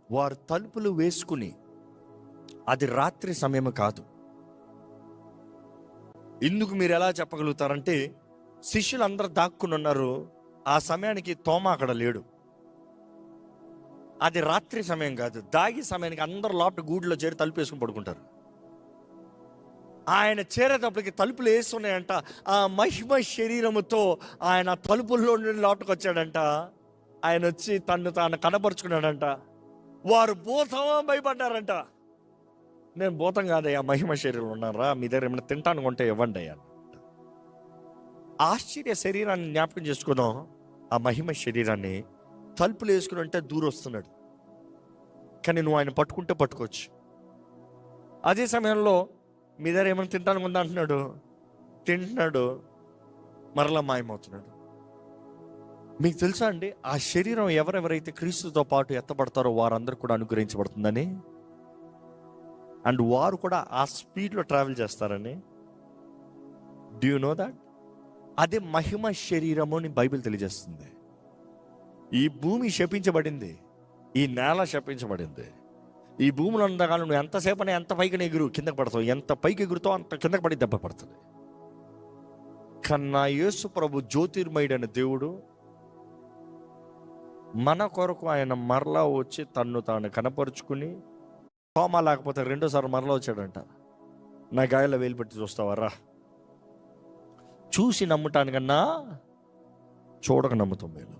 వారు తలుపులు వేసుకుని, అది రాత్రి సమయం కాదు. ఇందుకు మీరు ఎలా చెప్పగలుగుతారంటే, శిష్యులు అందరూ దాక్కుని ఉన్నారు, ఆ సమయానికి తోమా అక్కడ లేడు. అది రాత్రి సమయం కాదు, దాగి సమయానికి అందరూ లోపల గూడులో చేరి తలుపు వేసుకుని పడుకుంటారు. ఆయన చేరేటప్పటికి తలుపులు వేస్తున్నాయంట. ఆ మహిమ శరీరముతో ఆయన తలుపుల్లో నుండి లోపలికి వచ్చాడంట. ఆయన వచ్చి తను తాను కనపరుచుకున్నాడంట. వారు భూతమా భయపడ్డారంట. నేను భూతం కాదయ్యా, మహిమ శరీరం ఉన్నారా, మీ దగ్గర ఏమైనా తింటాను కొంటే ఇవ్వండి అయ్యా. ఆశ్చర్య శరీరాన్ని జ్ఞాపకం చేసుకుందాం. ఆ మహిమ శరీరాన్ని తలుపులు వేసుకుని అంటే దూరం వస్తున్నాడు, కానీ నువ్వు ఆయన పట్టుకుంటే పట్టుకోవచ్చు. అదే సమయంలో మీ దగ్గర ఏమైనా తింటాను కొందా అంటున్నాడు, తింటున్నాడు, మరలా మాయమవుతున్నాడు. మీకు తెలుసా అండి, ఆ శరీరం ఎవరెవరైతే క్రీస్తుతో పాటు ఎత్తబడతారో వారందరూ కూడా అనుగ్రహించబడుతుందని, అండ్ వారు కూడా ఆ స్పీడ్లో ట్రావెల్ చేస్తారని. Do you know that? అదే మహిమ శరీరము అని బైబిల్ తెలియజేస్తుంది. ఈ భూమి శపించబడింది, ఈ నేల శపించబడింది. ఈ భూమిలో ఉన్నకాలం నువ్వు ఎంతసేపు అని ఎంత పైకి ఎగురు కిందకి పడతావు, ఎంత పైకి ఎగురుతావు అంత కిందకి పడి దెబ్బ పడుతుంది. కన్నా యేసు ప్రభు జ్యోతిర్మయుడైన దేవుడు మన కొరకు ఆయన మరలా వచ్చి తన్ను తాను కనపరుచుకుని, తోమా లేకపోతే రెండోసారి మరలా వచ్చాడంట. నా గాయాల వేలు పెట్టి చూస్తావారా, చూసి నమ్ముటానికన్నా చూడక నమ్ముతాం మేలు.